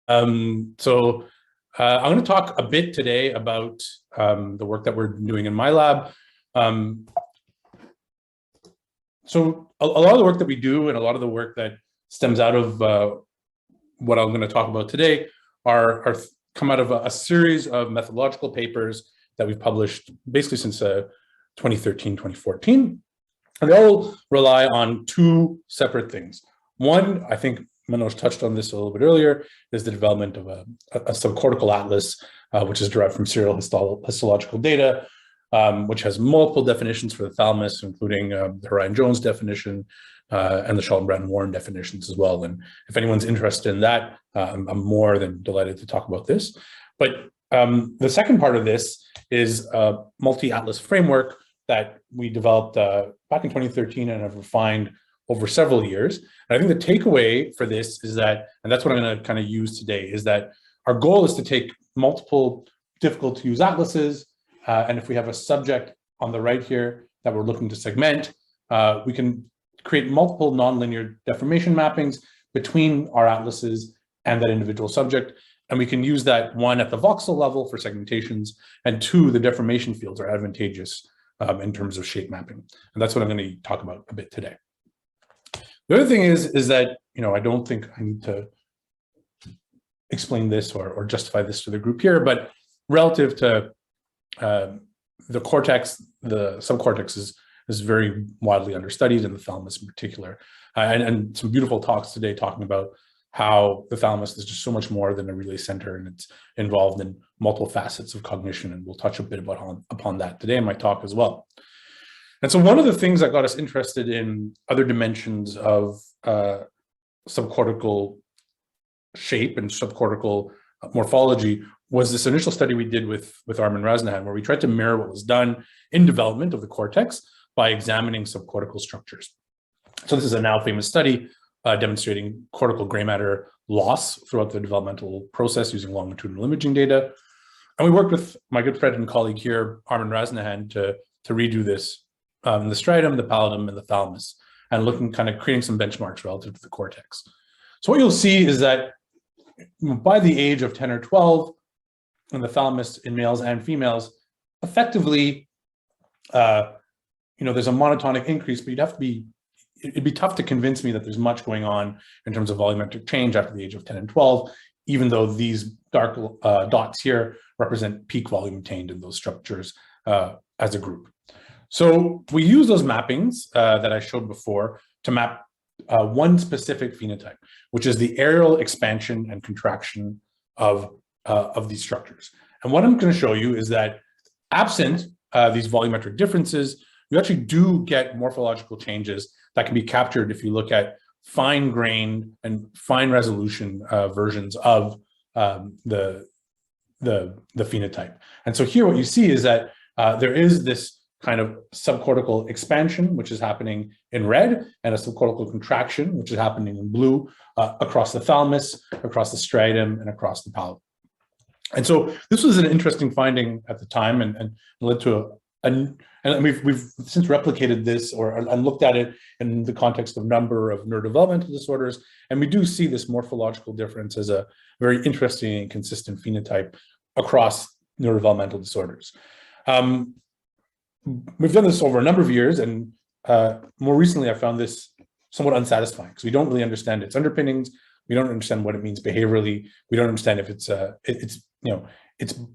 I'm going to talk a bit today about the work that we're doing in my lab. So a lot of the work that we do and a lot of the work that stems out of what I'm going to talk about today are come out of a series of methodological papers that we've published basically since 2013, 2014. And they all rely on two separate things. One, I think Manoj touched on this a little bit earlier, is the development of a subcortical atlas, which is derived from serial histological data, which has multiple definitions for the thalamus, including the Horion-Jones definition and the Shelton-Brandon-Warren definitions as well. And if anyone's interested in that, I'm more than delighted to talk about this. But the second part of this is a multi-atlas framework that we developed back in 2013 and have refined over several years. And I think the takeaway for this is that, and that's what I'm going to kind of use today, is that our goal is to take multiple difficult to use atlases, and if we have a subject on the right here that we're looking to segment, we can create multiple nonlinear deformation mappings between our atlases and that individual subject. And we can use that, one, at the voxel level for segmentations, and two, the deformation fields are advantageous in terms of shape mapping. And that's what I'm going to talk about a bit today. The other thing is that, I don't think I need to explain this or justify this to the group here, but relative to the cortex, the subcortex is very widely understudied, and the thalamus in particular. And some beautiful talks today talking about how the thalamus is just so much more than a relay center, and it's involved in multiple facets of cognition. And we'll touch a bit upon that today in my talk as well. And so one of the things that got us interested in other dimensions of subcortical shape and subcortical morphology was this initial study we did with Armin Rasnahan, where we tried to mirror what was done in development of the cortex by examining subcortical structures. So this is a now famous study demonstrating cortical gray matter loss throughout the developmental process using longitudinal imaging data. And we worked with my good friend and colleague here, Armin Rasnahan, to redo this in the striatum, the pallidum, and the thalamus, and creating some benchmarks relative to the cortex. So what you'll see is that by the age of 10 or 12, in the thalamus in males and females, effectively, there's a monotonic increase, but it'd be tough to convince me that there's much going on in terms of volumetric change after the age of 10 and 12, even though these dark dots here represent peak volume attained in those structures as a group. So we use those mappings that I showed before to map one specific phenotype, which is the areal expansion and contraction of these structures. And what I'm going to show you is that absent these volumetric differences, you actually do get morphological changes that can be captured if you look at fine-grained and fine-resolution versions of the phenotype. And so here what you see is that there is this kind of subcortical expansion, which is happening in red, and a subcortical contraction, which is happening in blue, across the thalamus, across the striatum, and across the pallidum. And so this was an interesting finding at the time, and led to and we've since replicated this and looked at it in the context of a number of neurodevelopmental disorders, and we do see this morphological difference as a very interesting and consistent phenotype across neurodevelopmental disorders. We've done this over a number of years, and more recently I found this somewhat unsatisfying because we don't really understand its underpinnings. We don't understand what it means behaviorally. We don't understand if it's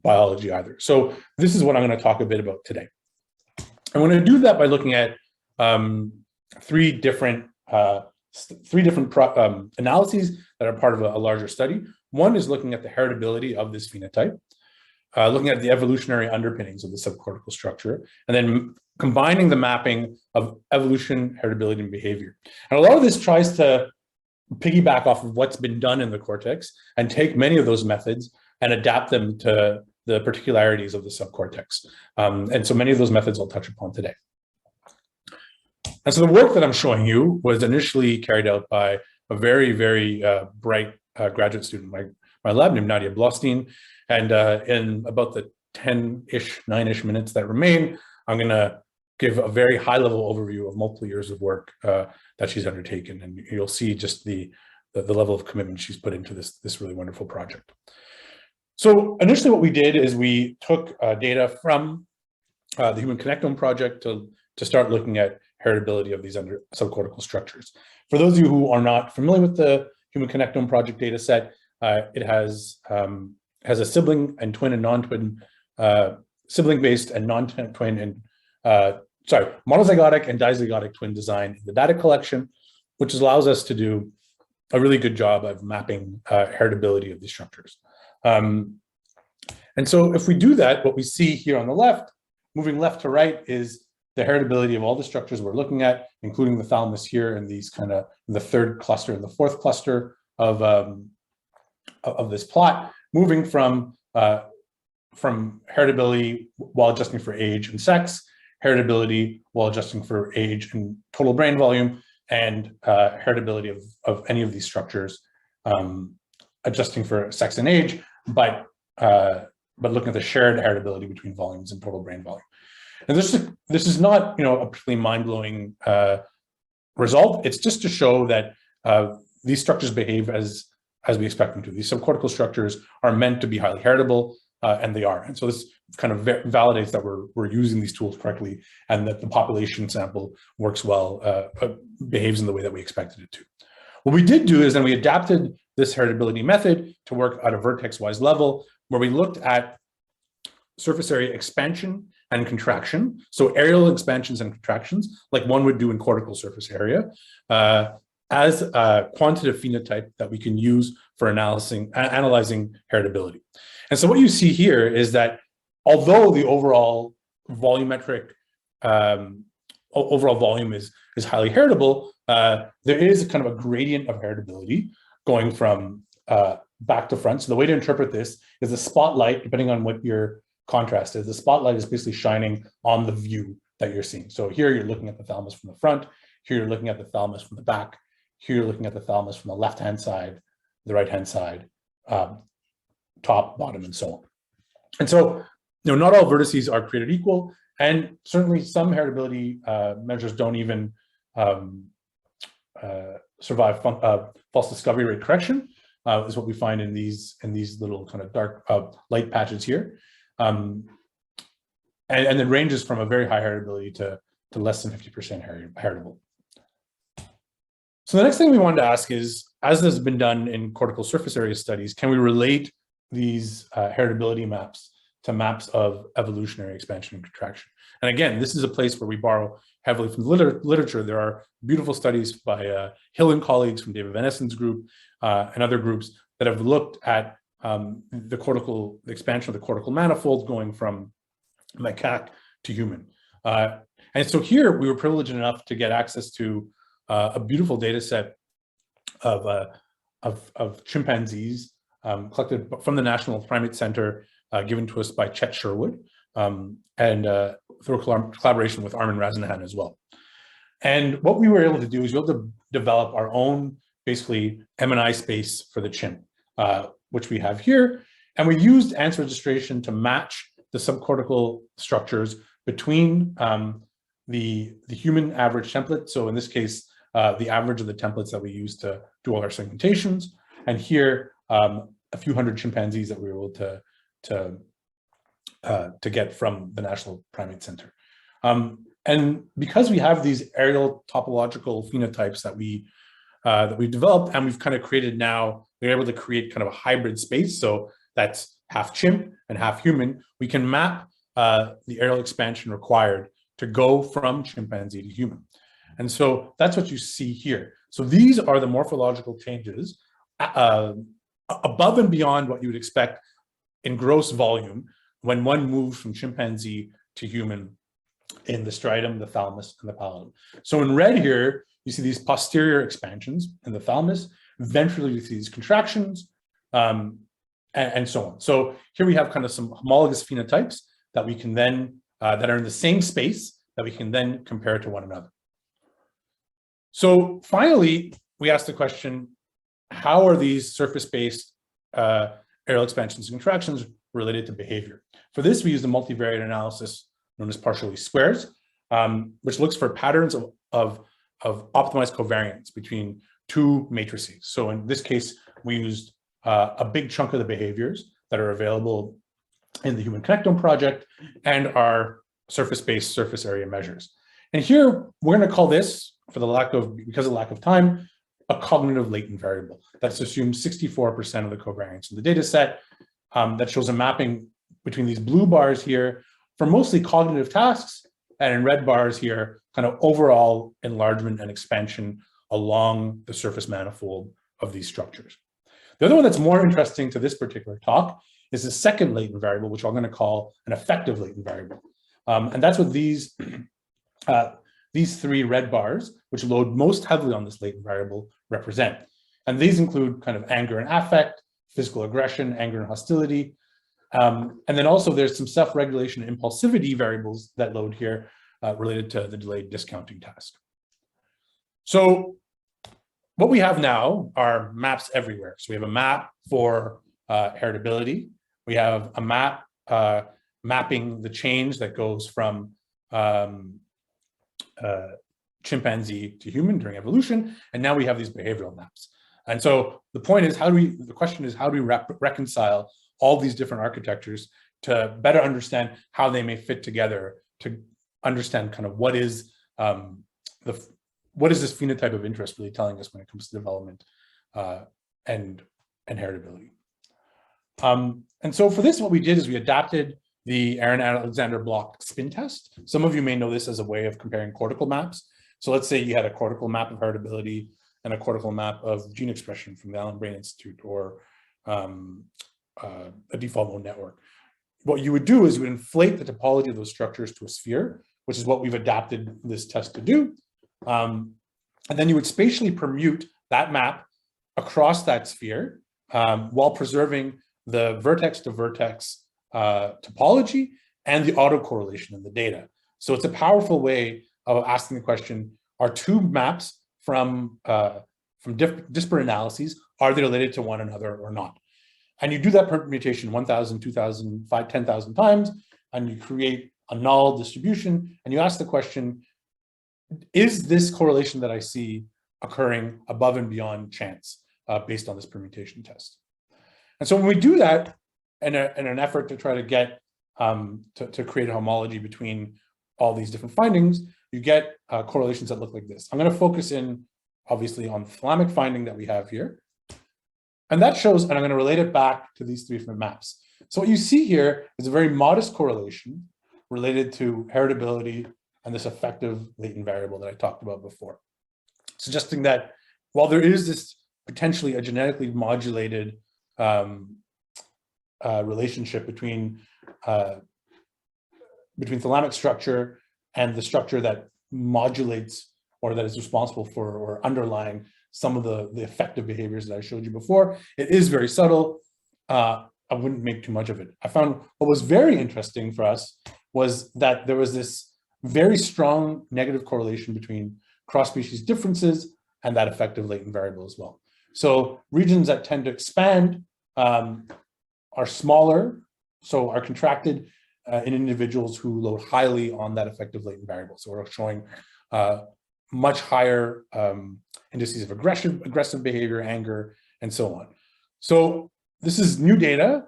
biology either. So this is what I'm going to talk a bit about today. I'm going to do that by looking at three different analyses that are part of a larger study. One is looking at the heritability of this phenotype, looking at the evolutionary underpinnings of the subcortical structure, and then combining the mapping of evolution, heritability, and behavior. And a lot of this tries to piggyback off of what's been done in the cortex and take many of those methods and adapt them to the particularities of the subcortex. And so many of those methods I'll touch upon today. And so the work that I'm showing you was initially carried out by a very, very bright graduate student in my lab named Nadia Blostein. And in about the 9-ish minutes that remain, I'm going to give a very high-level overview of multiple years of work that she's undertaken. And you'll see just the the level of commitment she's put into this really wonderful project. So initially what we did is we took data from the Human Connectome project to start looking at heritability of these subcortical structures. For those of you who are not familiar with the Human Connectome project data set, it has a sibling and twin and non-twin, sibling-based and non-twin and, monozygotic and dizygotic twin design in the data collection, which allows us to do a really good job of mapping heritability of these structures. And so if we do that, what we see here on the left, moving left to right, is the heritability of all the structures we're looking at, including the thalamus here and these kind of the third cluster and the fourth cluster of this plot, moving from heritability while adjusting for age and sex, heritability while adjusting for age and total brain volume, and heritability of any of these structures, adjusting for sex and age, but looking at the shared heritability between volumes and total brain volume. And this is not, you know, a particularly mind-blowing result. It's just to show that these structures behave as we expect them to. These subcortical structures are meant to be highly heritable, and they are. And so this kind of validates that we're using these tools correctly, and that the population sample works well, behaves in the way that we expected it to. What we did do is then we adapted this heritability method to work at a vertex-wise level, where we looked at surface area expansion and contraction, so areal expansions and contractions, like one would do in cortical surface area, as a quantitative phenotype that we can use for analyzing heritability. And so what you see here is that although the overall volumetric overall volume is highly heritable, there is kind of a gradient of heritability going from back to front. So the way to interpret this is the spotlight, depending on what your contrast is, the spotlight is basically shining on the view that you're seeing. So here you're looking at the thalamus from the front, here you're looking at the thalamus from the back, here you're looking at the thalamus from the left-hand side, the right-hand side, top, bottom, and so on. And so, you know, not all vertices are created equal, and certainly some heritability measures don't even survive false discovery rate correction, is what we find in these little kind of dark light patches here. And it ranges from a very high heritability to less than 50% heritable. So the next thing we wanted to ask is, as has been done in cortical surface area studies, can we relate these heritability maps to maps of evolutionary expansion and contraction? And again, this is a place where we borrow heavily from the literature. There are beautiful studies by Hill and colleagues from David Van Essen's group and other groups that have looked at the expansion of the cortical manifold going from macaque to human. And so here we were privileged enough to get access to a beautiful data set of chimpanzees collected from the National Primate Center, given to us by Chet Sherwood, and through a collaboration with Armin Razanahan as well. And what we were able to do is we were able to develop our own, basically, M&I space for the chimp, which we have here. And we used ANTS registration to match the subcortical structures between the human average template. So in this case, the average of the templates that we use to do all our segmentations. And here, a few hundred chimpanzees that we were able to get from the National Primate Center. And because we have these aerial topological phenotypes that we've developed, and we've kind of created now, we're able to create kind of a hybrid space. So that's half chimp and half human. We can map the aerial expansion required to go from chimpanzee to human. And so that's what you see here. So these are the morphological changes above and beyond what you would expect in gross volume when one moves from chimpanzee to human in the striatum, the thalamus, and the pallidum. So in red here, you see these posterior expansions in the thalamus. Ventrally, you see these contractions, and so on. So here we have kind of some homologous phenotypes that we can then, that are in the same space, that we can then compare to one another. So finally, we asked the question, how are these surface-based aerial expansions and contractions related to behavior? For this, we use the multivariate analysis known as partial least squares, which looks for patterns of optimized covariance between two matrices. So in this case, we used a big chunk of the behaviors that are available in the Human Connectome project and our surface-based surface area measures. And here we're going to call this, because of lack of time, a cognitive latent variable. That's assumed 64% of the covariance in the data set. That shows a mapping between these blue bars here for mostly cognitive tasks, and in red bars here, kind of overall enlargement and expansion along the surface manifold of these structures. The other one that's more interesting to this particular talk is the second latent variable, which I'm going to call an effective latent variable. And that's what these three red bars, which load most heavily on this latent variable, represent. And these include kind of anger and affect, physical aggression, anger and hostility. And then also there's some self-regulation and impulsivity variables that load here related to the delayed discounting task. So what we have now are maps everywhere. So we have a map for heritability. We have a map mapping the change that goes from chimpanzee to human during evolution. And now we have these behavioral maps. And so the point is, the question is, how do we reconcile all these different architectures to better understand how they may fit together, to understand kind of what is this phenotype of interest really telling us when it comes to development and heritability. And so for this, what we did is we adapted the Aaron Alexander block spin test. Some of you may know this as a way of comparing cortical maps. So let's say you had a cortical map of heritability and a cortical map of gene expression from the Allen Brain Institute, or a default mode network. What you would do is you would inflate the topology of those structures to a sphere, which is what we've adapted this test to do. And then you would spatially permute that map across that sphere while preserving the vertex to vertex topology and the autocorrelation in the data. So it's a powerful way of asking the question, are two maps from disparate analyses, are they related to one another or not? And you do that permutation 1,000, 2,000, 5,000, 10,000 times, and you create a null distribution, and you ask the question, is this correlation that I see occurring above and beyond chance based on this permutation test? And so when we do that in an effort to try to get, to create a homology between all these different findings, you get correlations that look like this. I'm going to focus in, obviously, on the thalamic finding that we have here. And that shows, and I'm going to relate it back to these three different maps. So what you see here is a very modest correlation related to heritability and this effective latent variable that I talked about before, suggesting that while there is this potentially a genetically modulated relationship between thalamic structure and the structure that modulates or that is responsible for or underlying some of the effective behaviors that I showed you before, it is very subtle. I wouldn't make too much of it. I found what was very interesting for us was that there was this very strong negative correlation between cross-species differences and that effective latent variable as well. So regions that tend to expand are smaller, so are contracted in individuals who load highly on that effective latent variable. So we're showing much higher indices of aggressive behavior, anger, and so on. So this is new data.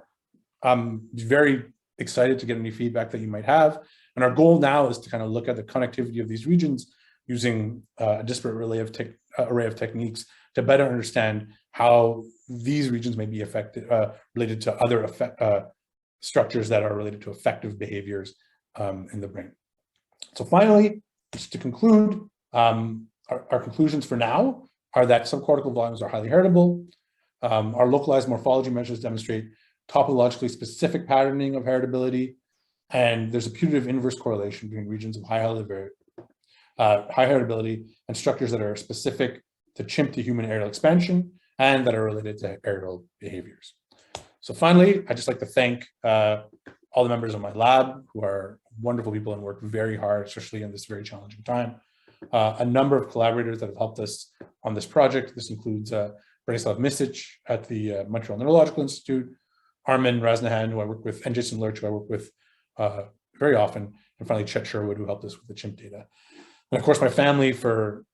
I'm very excited to get any feedback that you might have. And our goal now is to kind of look at the connectivity of these regions using a disparate array of techniques to better understand how these regions may be related to other structures that are related to effective behaviors in the brain. So finally, just to conclude, our conclusions for now are that subcortical volumes are highly heritable. Our localized morphology measures demonstrate topologically specific patterning of heritability, and there's a putative inverse correlation between regions of high heritability and structures that are specific to chimp to human aerial expansion and that are related to aerial behaviors. So finally, I'd just like to thank all the members of my lab who are wonderful people and work very hard, especially in this very challenging time. A number of collaborators that have helped us on this project. This includes Branislav Misic at the Montreal Neurological Institute, Armin Raznahan, who I work with, and Jason Lurch, who I work with very often, and finally Chet Sherwood, who helped us with the chimp data. And of course, my family for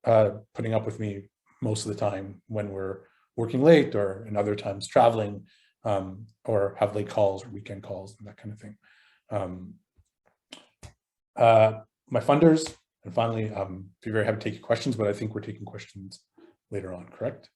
putting up with me most of the time when we're working late, or in other times traveling, or have late calls or weekend calls and that kind of thing. My funders, and finally, be very happy to take your questions, but I think we're taking questions later on, correct?